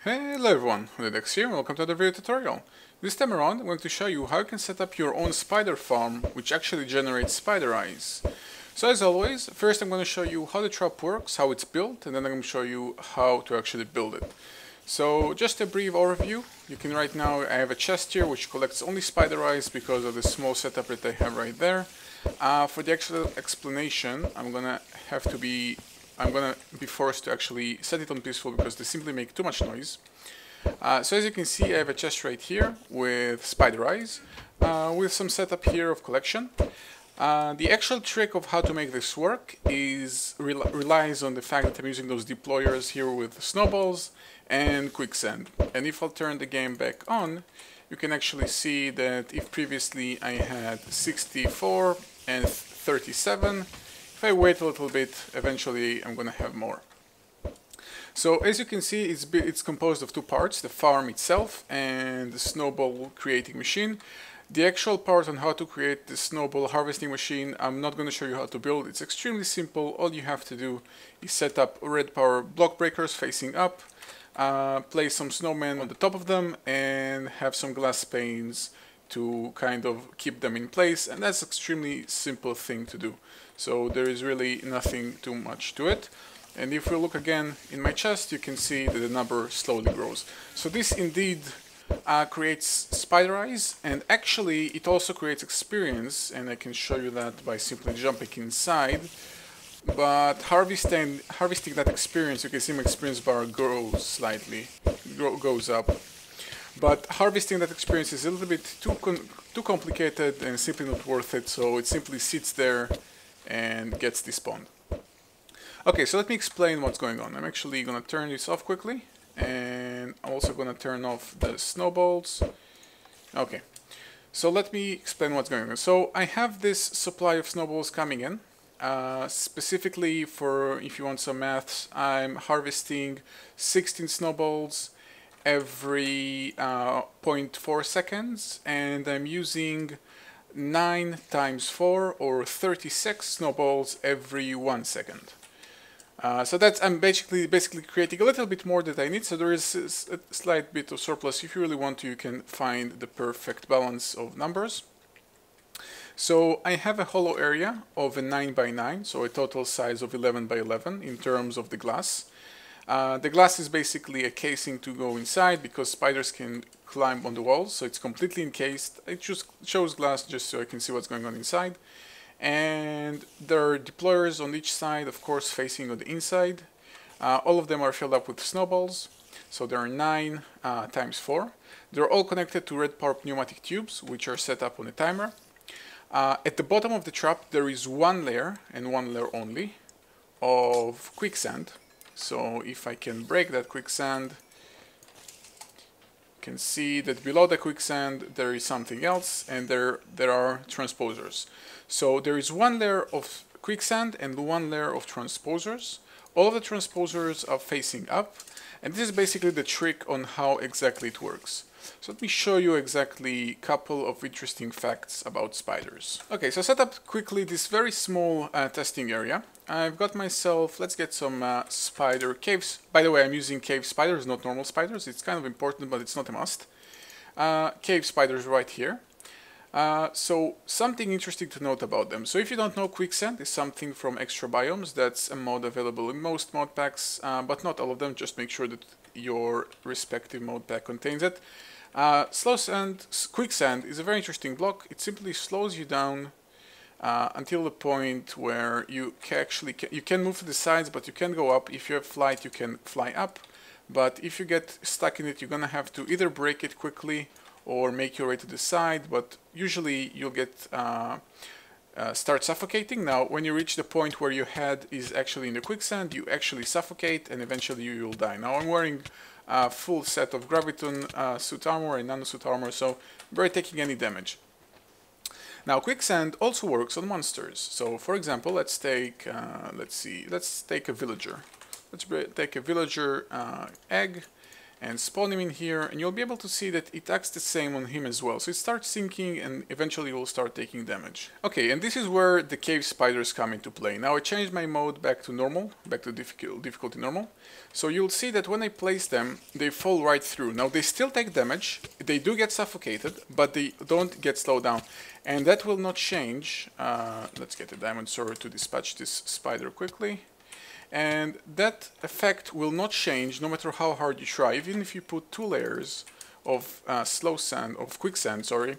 Hello everyone, odedex here and welcome to another video tutorial. This time around I'm going to show you how you can set up your own spider farm which actually generates spider eyes. So as always, first I'm going to show you how the trap works, how it's built, and then I'm going to show you how to actually build it. So just a brief overview. You can right now, I have a chest here which collects only spider eyes because of the small setup that I have right there. For the actual explanation, I'm gonna be forced to actually set it on peaceful because they simply make too much noise. So as you can see, I have a chest right here with spider eyes, with some setup here of collection. The actual trick of how to make this work relies on the fact that I'm using those deployers here with snowballs and quicksand. And if I'll turn the game back on, you can actually see that if previously I had 64 and 37, if I wait a little bit, eventually I'm gonna have more. So as you can see, it's composed of two parts, the farm itself and the snowball creating machine. The actual part on how to create the snowball harvesting machine, I'm not going to show you how to build. It's extremely simple. All you have to do is set up red power block breakers facing up, place some snowmen on the top of them, and have some glass panes to kind of keep them in place, and that's extremely simple thing to do. So there is really nothing too much to it. And if we look again in my chest, you can see that the number slowly grows. So this indeed creates spider eyes, and actually it also creates experience, and I can show you that by simply jumping inside. But harvesting that experience, you can see my experience bar grows slightly, goes up. But harvesting that experience is a little bit too complicated and simply not worth it, so it simply sits there and gets despawned. Okay, so let me explain what's going on. I'm actually going to turn this off quickly, and I'm also going to turn off the snowballs. Okay, so let me explain what's going on. So I have this supply of snowballs coming in. Specifically for, if you want some maths, I'm harvesting 16 snowballs every 0.4 seconds, and I'm using 9 times 4 or 36 snowballs every 1 second. So I'm basically creating a little bit more than I need, so there is a slight bit of surplus. If you really want to, you can find the perfect balance of numbers. So I have a hollow area of a 9 by 9, so a total size of 11 by 11 in terms of the glass. The glass is basically a casing to go inside because spiders can climb on the walls, so it's completely encased. It just shows glass just so I can see what's going on inside. And there are deployers on each side, of course, facing on the inside. All of them are filled up with snowballs, so there are 9 times 4. They're all connected to red power pneumatic tubes, which are set up on a timer. At the bottom of the trap, there is one layer, and one layer only, of quicksand. So if I can break that quicksand, you can see that below the quicksand there is something else, and there are transposers. So there is one layer of quicksand and one layer of transposers. All of the transposers are facing up, and this is basically the trick on how exactly it works. So let me show you exactly a couple of interesting facts about spiders. Okay, so set up quickly this very small testing area. I've got myself, let's get some spider caves. By the way, I'm using cave spiders, not normal spiders. It's kind of important, but it's not a must. Cave spiders right here. So something interesting to note about them. So if you don't know, quicksand is something from Extra Biomes. That's a mod available in most mod packs, but not all of them. Just make sure that your respective mod pack contains it. Quicksand is a very interesting block. It simply slows you down until the point where you can move to the sides, but you can't go up. If you have flight, you can fly up. But if you get stuck in it, you're gonna have to either break it quickly or make your way to the side, but usually you'll get start suffocating. Now when you reach the point where your head is actually in the quicksand, you actually suffocate and eventually you will die. Now I'm wearing a full set of graviton suit armor and nano suit armor, so barely taking any damage. Now quicksand also works on monsters. So for example, let's take a villager. Let's take a villager egg, and spawn him in here, and you'll be able to see that it acts the same on him as well. So it starts sinking and eventually will start taking damage. Okay, and this is where the cave spiders come into play. Now I changed my mode back to normal, back to difficulty normal. So you'll see that when I place them, they fall right through. Now they still take damage, they do get suffocated, but they don't get slowed down. And that will not change. Let's get a diamond sword to dispatch this spider quickly. And that effect will not change no matter how hard you try. Even if you put 2 layers of quicksand, sorry,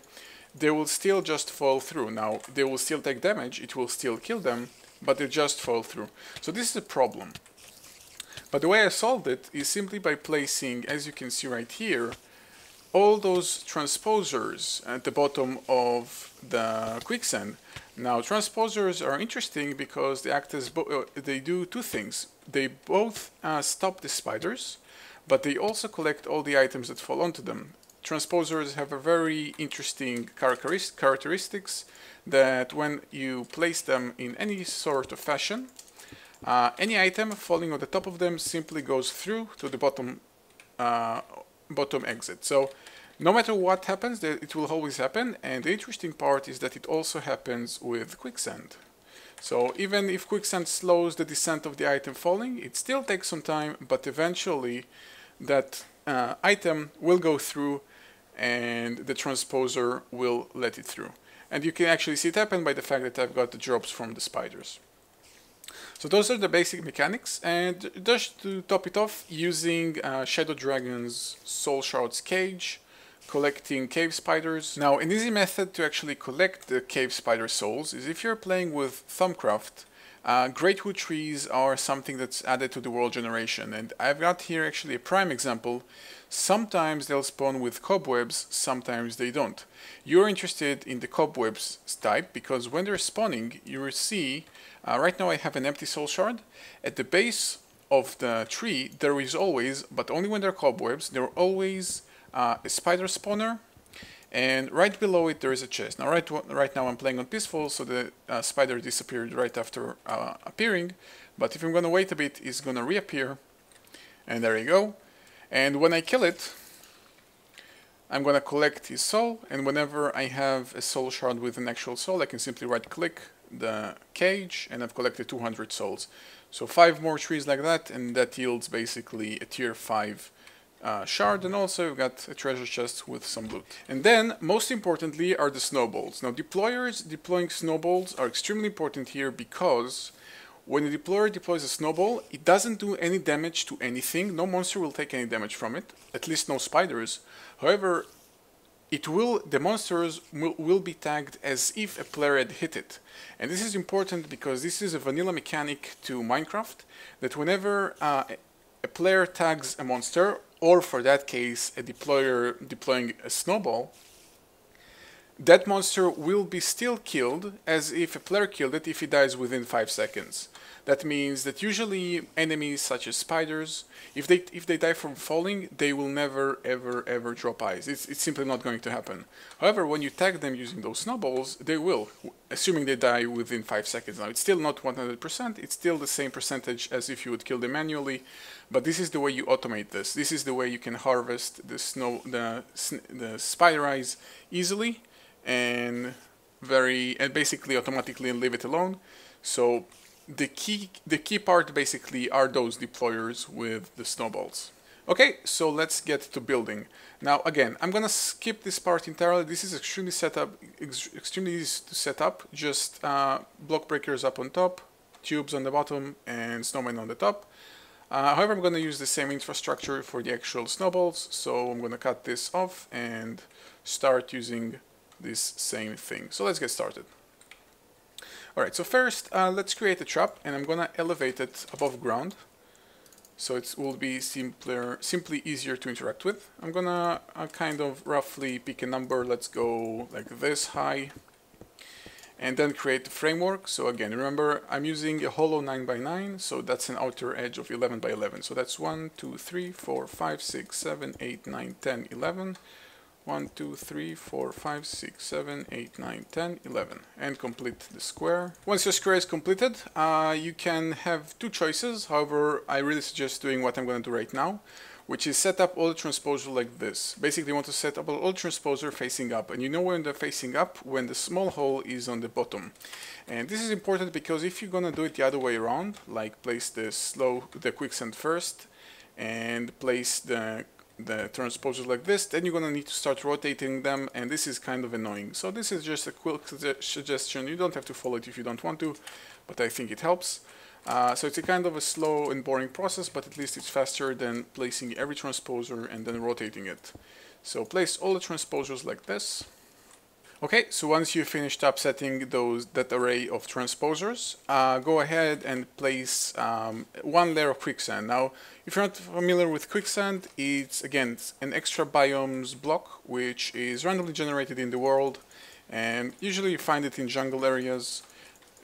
they will still just fall through. Now, they will still take damage, it will still kill them, but they just fall through. So this is a problem. But the way I solved it is simply by placing, as you can see right here, all those transposers at the bottom of the quicksand. Now, transposers are interesting because they act as they do 2 things. They both stop the spiders, but they also collect all the items that fall onto them. Transposers have a very interesting characteristics that when you place them in any sort of fashion, any item falling on the top of them simply goes through to the bottom exit. So no matter what happens, it will always happen, and the interesting part is that it also happens with quicksand. So even if quicksand slows the descent of the item falling, it still takes some time, but eventually that item will go through and the transposer will let it through. And you can actually see it happen by the fact that I've got the drops from the spiders. So those are the basic mechanics, and just to top it off, using Shadow Dragon's Soul Shards cage, collecting cave spiders. Now, an easy method to actually collect the cave spider souls is if you're playing with Thumbcraft. Great wood trees are something that's added to the world generation, and I've got here actually a prime example. Sometimes they'll spawn with cobwebs, sometimes they don't. You're interested in the cobwebs type because when they're spawning, you will see, right now I have an empty soul shard. At the base of the tree, there is always, but only when they're cobwebs, there are always a spider spawner, and right below it there is a chest. Now right now I'm playing on peaceful, so the spider disappeared right after appearing, but if I'm gonna wait a bit, it's gonna reappear, and there you go. And when I kill it, I'm gonna collect his soul, and whenever I have a soul shard with an actual soul, I can simply right click the cage and I've collected 200 souls. So 5 more trees like that, and that yields basically a tier 5 shard, and also you've got a treasure chest with some loot. And then, most importantly, are the snowballs. Now, deploying snowballs are extremely important here because when a deployer deploys a snowball, it doesn't do any damage to anything. No monster will take any damage from it, at least no spiders. However, the monsters will be tagged as if a player had hit it. And this is important because this is a vanilla mechanic to Minecraft, that whenever a player tags a monster, or for that case, a deployer deploying a snowball, that monster will be still killed as if a player killed it if he dies within 5 seconds. That means that usually enemies such as spiders, if they die from falling, they will never ever drop eyes. It's simply not going to happen. However, when you tag them using those snowballs, they will, assuming they die within 5 seconds. Now, it's still not 100%, it's still the same percentage as if you would kill them manually, but this is the way you automate this. This is the way you can harvest the spider eyes easily and basically automatically and leave it alone. So the key part basically are those deployers with the snowballs. Okay, so let's get to building. Now again, I'm gonna skip this part entirely. This is extremely easy to set up. Just block breakers up on top, tubes on the bottom, and snowmen on the top. However, I'm gonna use the same infrastructure for the actual snowballs, so I'm gonna cut this off and start using this same thing. So let's get started. Alright, so first let's create a trap, and I'm gonna elevate it above ground so it will be simply easier to interact with. I'm gonna kind of roughly pick a number. Let's go like this high, and then create the framework. So again, remember, I'm using a hollow 9x9, so that's an outer edge of 11x11. So that's 1, 2, 3, 4, 5, 6, 7, 8, 9, 10, 11. 1, 2, 3, 4, 5, 6, 7, 8, 9, 10, 11, and complete the square. Once your square is completed, you can have 2 choices. However, I really suggest doing what I'm going to do right now. which is set up all the transposer like this. Basically, you want to set up all the transposer facing up, and you know when they're facing up when the small hole is on the bottom. And this is important because if you're gonna do it the other way around, like place the quicksand first and place the transposers like this, then you're gonna need to start rotating them, and this is kind of annoying. So this is just a quick suggestion. You don't have to follow it if you don't want to, but I think it helps. So it's a kind of a slow and boring process, but at least it's faster than placing every transposer and then rotating it. So place all the transposers like this. Okay, so once you've finished up setting that array of transposers, go ahead and place one layer of quicksand. Now, if you're not familiar with quicksand, it's again an extra biomes block which is randomly generated in the world, and usually you find it in jungle areas.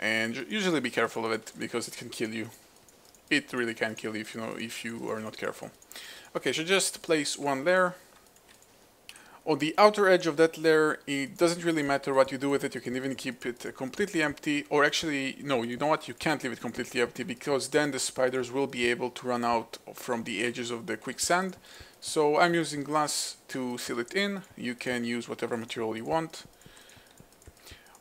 And usually be careful of it because it can kill you. It really can kill you if you are not careful. Okay, so just place one layer. On the outer edge of that layer, it doesn't really matter what you do with it. You can even keep it completely empty, or actually, no, you know what? You can't leave it completely empty because then the spiders will be able to run out from the edges of the quicksand. So I'm using glass to seal it in. You can use whatever material you want.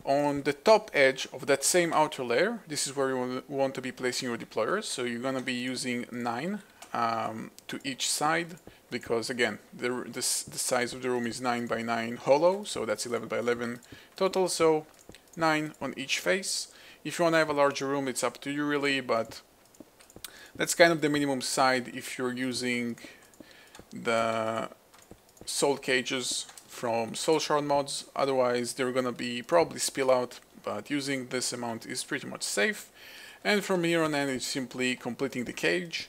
On the top edge of that same outer layer, this is where you want to be placing your deployers. So you're going to be using 9 to each side, because again, the size of the room is 9 by 9 hollow, so that's 11 by 11 total, so 9 on each face. If you want to have a larger room, it's up to you really, but that's kind of the minimum side if you're using the soul cages from soul shard mods. Otherwise they're gonna be probably spill out, but using this amount is pretty much safe. And from here on in, it's simply completing the cage.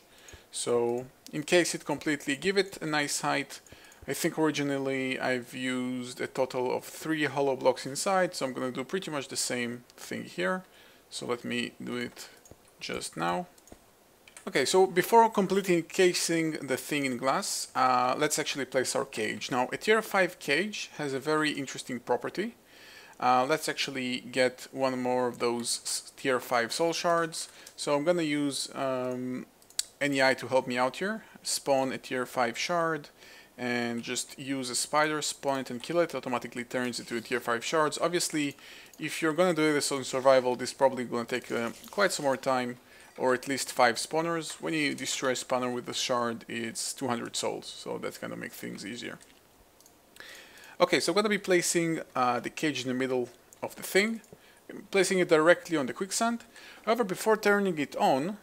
So encase it completely, give it a nice height. I think originally I've used a total of 3 hollow blocks inside, so I'm gonna do pretty much the same thing here. So let me do it just now. Okay, so before completely encasing the thing in glass, let's actually place our cage. Now, a tier 5 cage has a very interesting property. Let's actually get one more of those tier 5 soul shards. So I'm gonna use NEI to help me out here. Spawn a tier 5 shard and just use a spider, spawn it and kill it. Automatically turns into a tier 5 shards. Obviously, if you're gonna do this on survival, this is probably gonna take quite some more time, or at least 5 spawners. When you destroy a spawner with the shard, it's 200 souls, so that's gonna make things easier. Okay, so I'm gonna be placing the cage in the middle of the thing, placing it directly on the quicksand. However, before turning it on,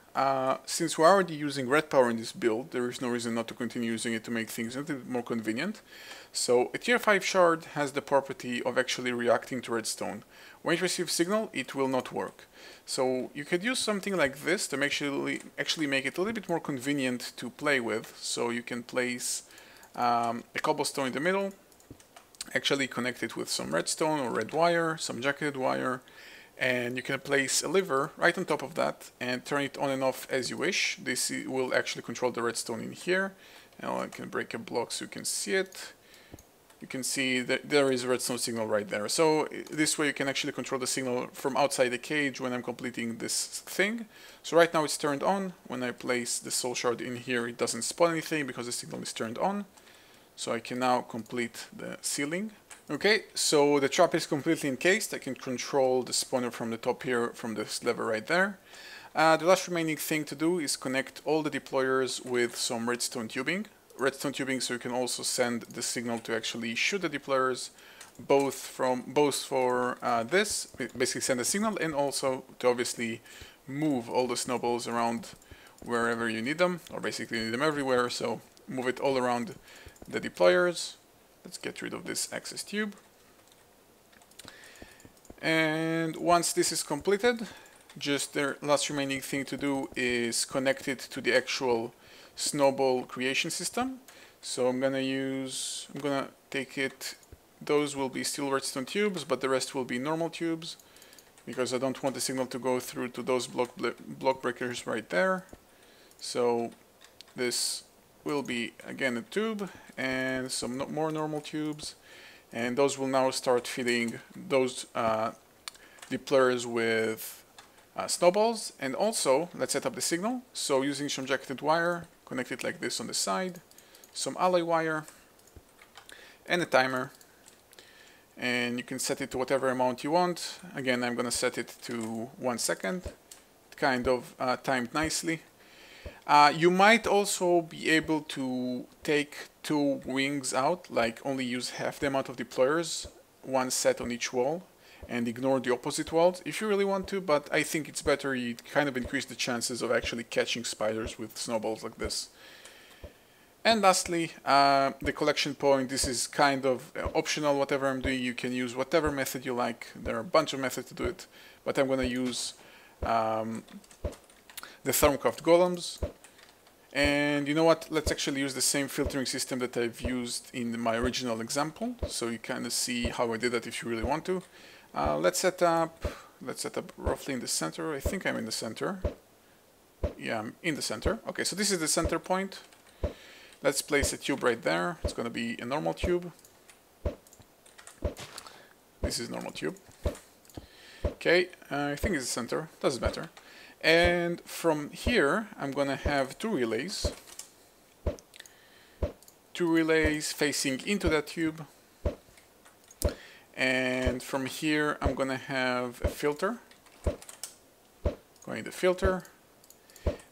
since we're already using red power in this build, there is no reason not to continue using it to make things a little bit more convenient. So a tier 5 shard has the property of actually reacting to redstone. When it receives signal, it will not work. So you could use something like this to actually make it a little bit more convenient to play with. So you can place a cobblestone in the middle, actually connect it with some redstone or red wire, some jacketed wire, and you can place a lever right on top of that and turn it on and off as you wish. This will actually control the redstone in here. Now I can break a block so you can see it. You can see that there is a redstone signal right there. So this way you can actually control the signal from outside the cage when I'm completing this thing. So right now it's turned on. When I place the soul shard in here, it doesn't spawn anything because the signal is turned on. So I can now complete the sealing. Okay, so the trap is completely encased. I can control the spawner from the top here from this lever right there. The last remaining thing to do is connect all the deployers with some redstone tubing. So you can also send the signal to actually shoot the deployers, both for this, basically send a signal, and also to obviously move all the snowballs around wherever you need them, or basically you need them everywhere, so move it all around the deployers. Let's get rid of this access tube. And once this is completed, just the last remaining thing to do is connect it to the actual Snowball creation system. So I'm gonna take it, those will be steel redstone tubes, but the rest will be normal tubes, because I don't want the signal to go through to those block breakers right there. So this will be again a tube and some more normal tubes, and those will now start feeding those deployers with snowballs. And also let's set up the signal. So using some jacketed wire, connect it like this on the side, some alloy wire, and a timer. And you can set it to whatever amount you want. Again, I'm gonna set it to 1 second. Kind of timed nicely. You might also be able to take 2 wings out, like only use half the amount of deployers, 1 set on each wall, and ignore the opposite walls if you really want to, but I think it's better you kind of increase the chances of actually catching spiders with snowballs like this. And lastly, the collection point. This is kind of optional, whatever I'm doing. You can use whatever method you like. There are a bunch of methods to do it, but I'm going to use the thermocraft golems. And you know what, let's actually use the same filtering system that I've used in my original example, so you kind of see how I did that if you really want to. Let's set up roughly in the center. I think I'm in the center. Yeah, I'm in the center. Okay, so this is the center point. Let's place a tube right there. It's going to be a normal tube. This is normal tube. Okay, I think it's the center. Doesn't matter. And from here, I'm going to have 2 relays. 2 relays facing into that tube. And from here, I'm going to have a filter. Going to filter.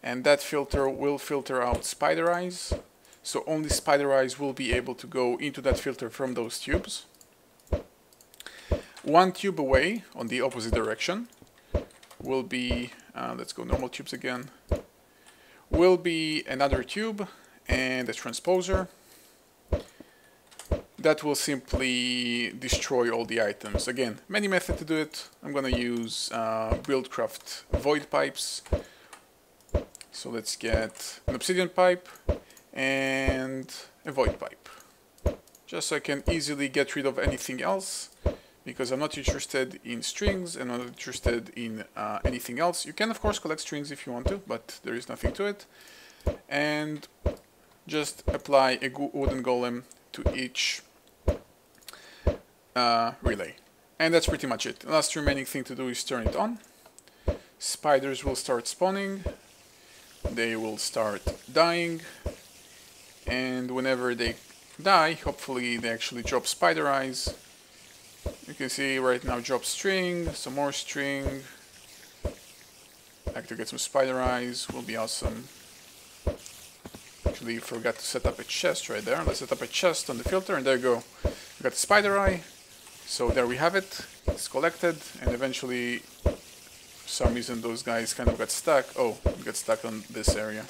And that filter will filter out spider eyes. So only spider eyes will be able to go into that filter from those tubes. 1 tube away on the opposite direction will be, let's go normal tubes again, will be another tube and a transposer that will simply destroy all the items. Again, many methods to do it. I'm going to use Buildcraft void pipes. So let's get an obsidian pipe and a void pipe, just so I can easily get rid of anything else, because I'm not interested in strings and I'm not interested in anything else. You can of course collect strings if you want to, but there is nothing to it. And just apply a wooden golem to each relay. And that's pretty much it. The last remaining thing to do is turn it on. Spiders will start spawning. They will start dying. And whenever they die, hopefully they actually drop spider eyes. You can see right now drop string, some more string. Like to get some spider eyes, will be awesome. Actually forgot to set up a chest right there. Let's set up a chest on the filter and there you go. We got the spider eye. So there we have it. It's collected and eventually for some reason those guys kind of got stuck. Oh, got stuck on this area.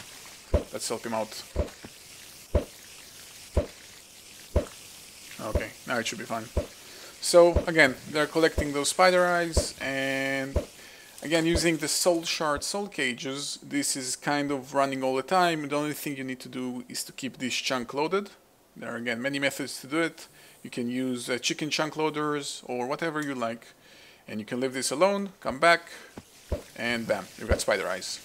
Let's help him out. Okay, now it should be fine. So again, they're collecting those spider eyes, and again using the soul shard soul cages, this is kind of running all the time. The only thing you need to do is to keep this chunk loaded. There are again many methods to do it. You can use chicken chunk loaders or whatever you like, and you can leave this alone, come back, and bam, you've got spider eyes.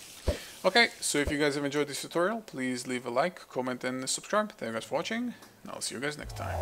Okay, so if you guys have enjoyed this tutorial, please leave a like, comment and subscribe. Thank you guys for watching, and I'll see you guys next time.